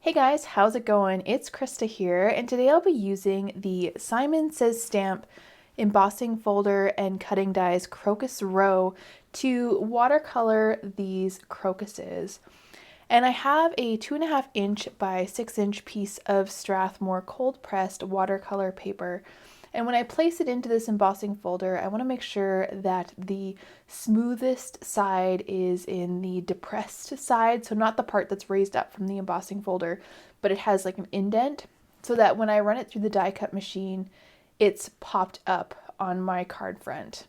Hey guys, how's it going? It's Krista here, and today I'll be using the Simon Says Stamp embossing folder and cutting dies Crocus Row to watercolor these crocuses. And I have a 2.5 inch by 6 inch piece of Strathmore cold pressed watercolor paper. And when I place it into this embossing folder, I want to make sure that the smoothest side is in the depressed side, so not the part that's raised up from the embossing folder, but it has like an indent, so that when I run it through the die cut machine, it's popped up on my card front.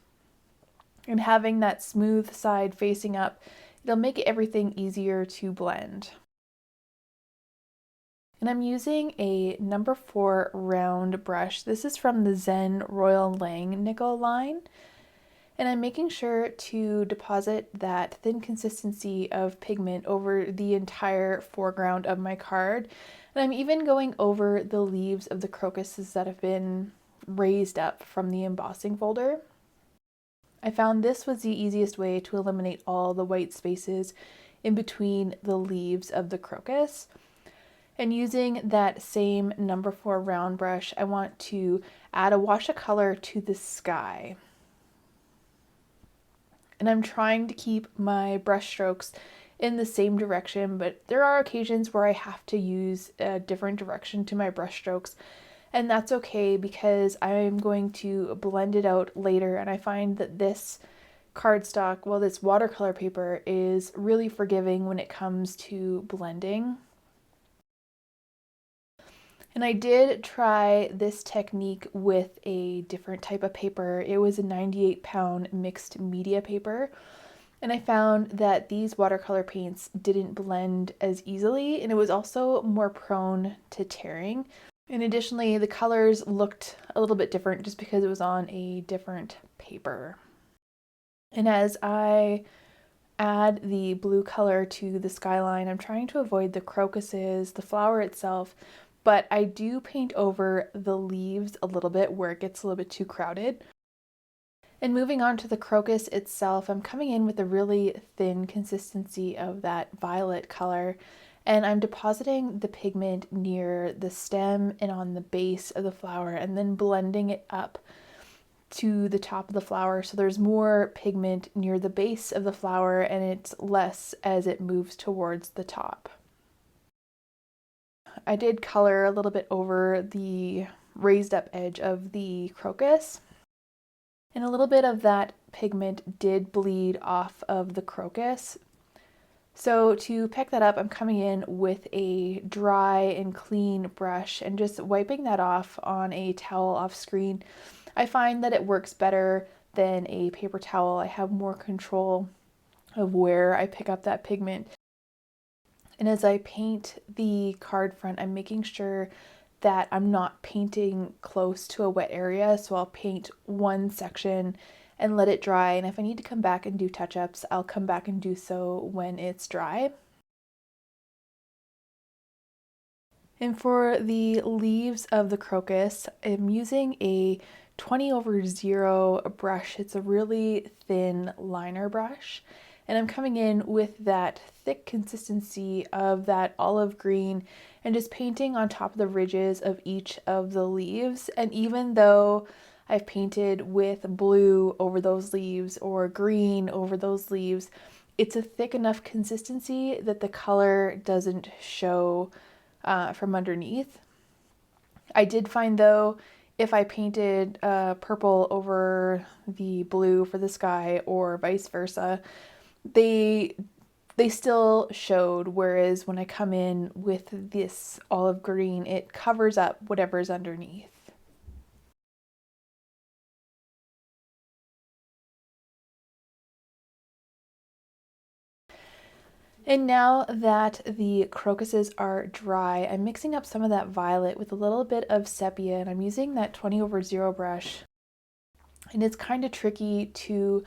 And having that smooth side facing up, it'll make everything easier to blend. And I'm using a number 4 round brush. This is from the Zen Royal Langnickel line. And I'm making sure to deposit that thin consistency of pigment over the entire foreground of my card. And I'm even going over the leaves of the crocuses that have been raised up from the embossing folder. I found this was the easiest way to eliminate all the white spaces in between the leaves of the crocus. And using that same number 4 round brush, I want to add a wash of color to the sky. And I'm trying to keep my brush strokes in the same direction, but there are occasions where I have to use a different direction to my brush strokes, and that's okay because I'm going to blend it out later. And I find that this cardstock, well, this watercolor paper is really forgiving when it comes to blending. And I did try this technique with a different type of paper. It was a 98-pound mixed media paper. And I found that these watercolor paints didn't blend as easily, and it was also more prone to tearing. And additionally, the colors looked a little bit different just because it was on a different paper. And as I add the blue color to the skyline, I'm trying to avoid the crocuses, the flower itself, but I do paint over the leaves a little bit where it gets a little bit too crowded. And moving on to the crocus itself, I'm coming in with a really thin consistency of that violet color, and I'm depositing the pigment near the stem and on the base of the flower, and then blending it up to the top of the flower, so there's more pigment near the base of the flower and it's less as it moves towards the top. I did color a little bit over the raised up edge of the crocus, and a little bit of that pigment did bleed off of the crocus. So to pick that up, I'm coming in with a dry and clean brush and just wiping that off on a towel off screen. I find that it works better than a paper towel. I have more control of where I pick up that pigment. And as I paint the card front, I'm making sure that I'm not painting close to a wet area. So I'll paint one section and let it dry. And if I need to come back and do touch-ups, I'll come back and do so when it's dry. And for the leaves of the crocus, I'm using a 20/0 brush. It's a really thin liner brush. And I'm coming in with that thick consistency of that olive green and just painting on top of the ridges of each of the leaves. And even though I've painted with blue over those leaves or green over those leaves, it's a thick enough consistency that the color doesn't show from underneath. I did find though, if I painted purple over the blue for the sky or vice versa, they still showed, whereas when I come in with this olive green, it covers up whatever's underneath. And now that the crocuses are dry, I'm mixing up some of that violet with a little bit of sepia, and I'm using that 20/0 brush. And it's kind of tricky to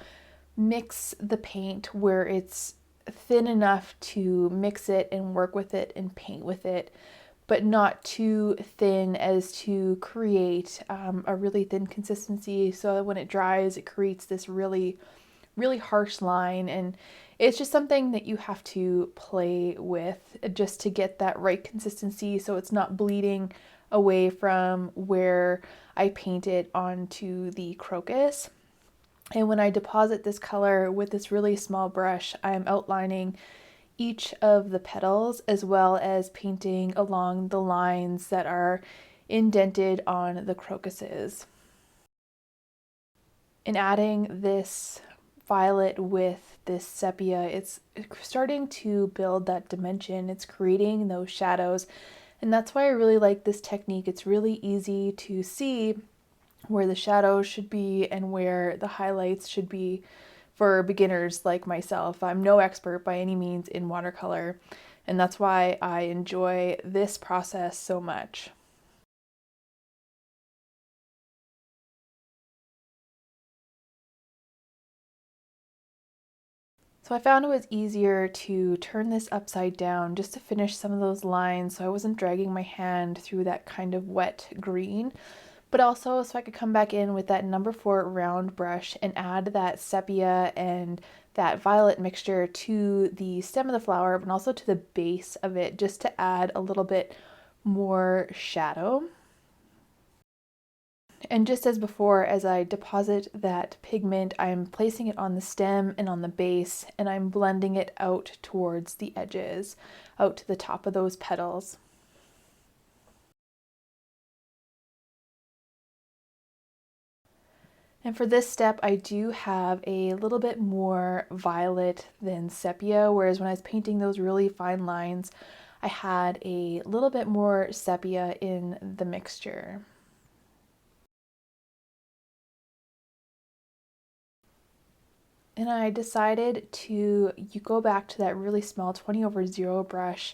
mix the paint where it's thin enough to mix it and work with it and paint with it, but not too thin as to create a really thin consistency. So when it dries, it creates this really harsh line, and It's just something that you have to play with just to get that right consistency so it's not bleeding away from where I paint it onto the crocus. And when I deposit this color with this really small brush, I'm outlining each of the petals as well as painting along the lines that are indented on the crocuses. And adding this violet with this sepia, it's starting to build that dimension. It's creating those shadows. And that's why I really like this technique. It's really easy to see where the shadows should be and where the highlights should be for beginners like myself. I'm no expert by any means in watercolor, and that's why I enjoy this process so much. So I found it was easier to turn this upside down just to finish some of those lines so I wasn't dragging my hand through that kind of wet green, but also so I could come back in with that number 4 round brush and add that sepia and that violet mixture to the stem of the flower, but also to the base of it, just to add a little bit more shadow. And just as before, as I deposit that pigment, I'm placing it on the stem and on the base, and I'm blending it out towards the edges, out to the top of those petals. And for this step, I do have a little bit more violet than sepia, whereas when I was painting those really fine lines, I had a little bit more sepia in the mixture. And I decided to go back to that really small 20/0 brush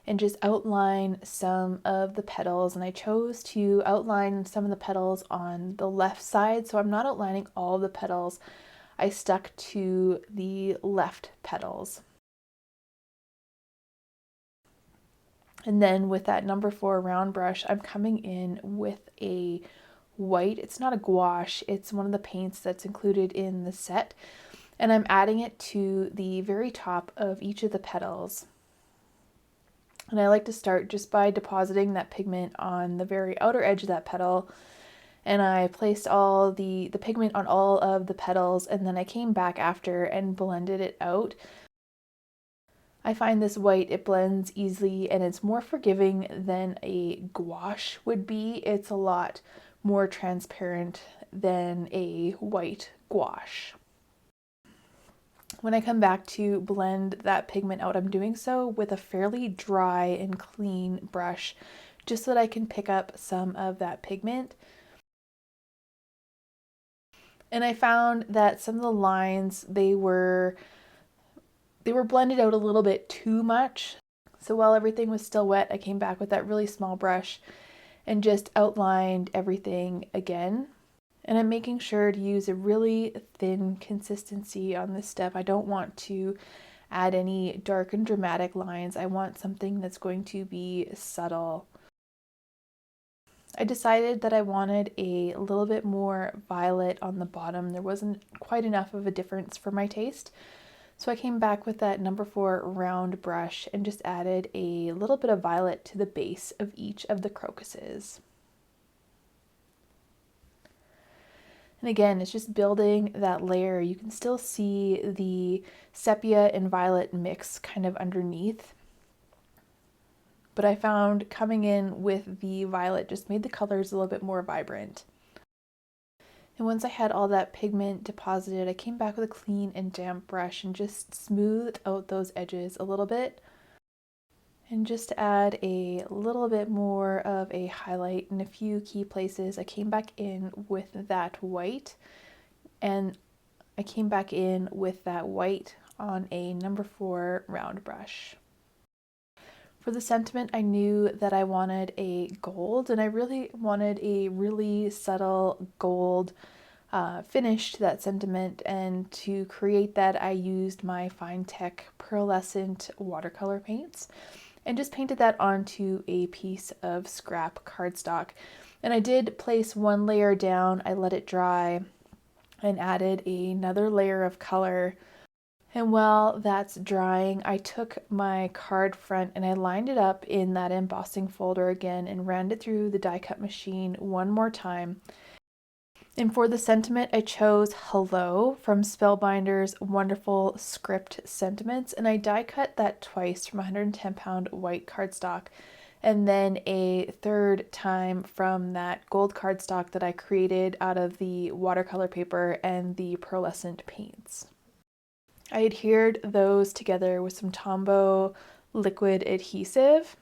and just outline some of the petals. And I chose to outline some of the petals on the left side, so I'm not outlining all the petals. I stuck to the left petals. And then with that number 4 round brush, I'm coming in with a white. It's not a gouache, it's one of the paints that's included in the set. And I'm adding it to the very top of each of the petals. And I like to start just by depositing that pigment on the very outer edge of that petal. And I placed all the pigment on all of the petals, and then I came back after and blended it out. I find this white, it blends easily and it's more forgiving than a gouache would be. It's a lot more transparent than a white gouache. When I come back to blend that pigment out, I'm doing so with a fairly dry and clean brush, just so that I can pick up some of that pigment. And I found that some of the lines, they were blended out a little bit too much. So while everything was still wet, I came back with that really small brush and just outlined everything again. And I'm making sure to use a really thin consistency on this step. I don't want to add any dark and dramatic lines. I want something that's going to be subtle. I decided that I wanted a little bit more violet on the bottom. There wasn't quite enough of a difference for my taste. So I came back with that number 4 round brush and just added a little bit of violet to the base of each of the crocuses. And again, it's just building that layer. You can still see the sepia and violet mix kind of underneath. But I found coming in with the violet just made the colors a little bit more vibrant. And once I had all that pigment deposited, I came back with a clean and damp brush and just smoothed out those edges a little bit. And just to add a little bit more of a highlight in a few key places, I came back in with that white, and I came back in with that white on a number 4 round brush. For the sentiment, I knew that I wanted a gold, and I really wanted a really subtle gold finish to that sentiment, and to create that I used my Fine Tech pearlescent watercolor paints and just painted that onto a piece of scrap cardstock. And I did place one layer down, I let it dry, and added another layer of color. And while that's drying, I took my card front and I lined it up in that embossing folder again and ran it through the die cut machine one more time. And for the sentiment, I chose Hello from Spellbinder's wonderful script sentiments, and I die cut that twice from 110-pound white cardstock, and then a third time from that gold cardstock that I created out of the watercolor paper and the pearlescent paints. I adhered those together with some Tombow liquid adhesive.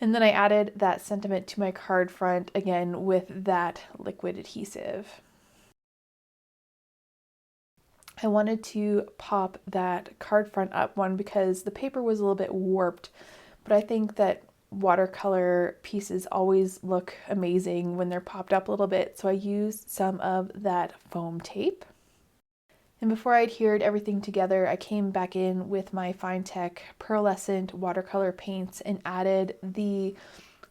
And then I added that sentiment to my card front again with that liquid adhesive. I wanted to pop that card front up one because the paper was a little bit warped, but I think that watercolor pieces always look amazing when they're popped up a little bit, so I used some of that foam tape. And before I adhered everything together, I came back in with my Finetec pearlescent watercolor paints and added the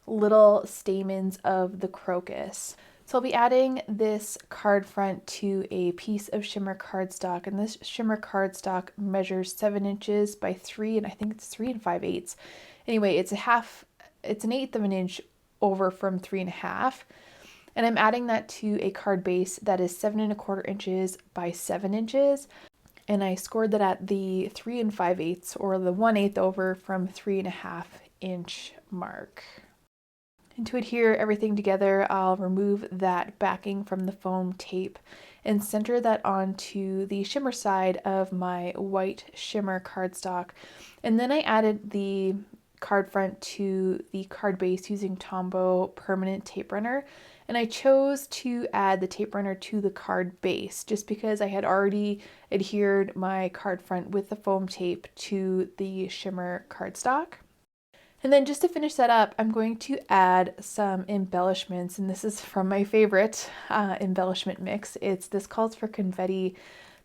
little stamens of the crocus. So I'll be adding this card front to a piece of shimmer cardstock, and this shimmer cardstock measures 7 inches by 3, and I think it's 3 5/8. Anyway, it's an eighth of an inch over from 3 1/2. And I'm adding that to a card base that is 7 1/4 inches by 7 inches. And I scored that at the 3 5/8 or the 1/8 over from 3 1/2 inch mark. And to adhere everything together, I'll remove that backing from the foam tape and center that onto the shimmer side of my white shimmer cardstock. And then I added the card front to the card base using Tombow permanent tape runner. And I chose to add the tape runner to the card base just because I had already adhered my card front with the foam tape to the shimmer cardstock. And then just to finish that up, I'm going to add some embellishments, and this is from my favorite embellishment mix. This calls for confetti.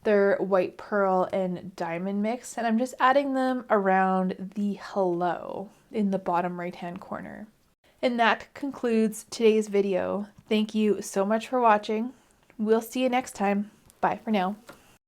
They're white pearl and diamond mix, and I'm just adding them around the hello in the bottom right hand corner. And that concludes today's video. Thank you so much for watching. We'll see you next time. Bye for now.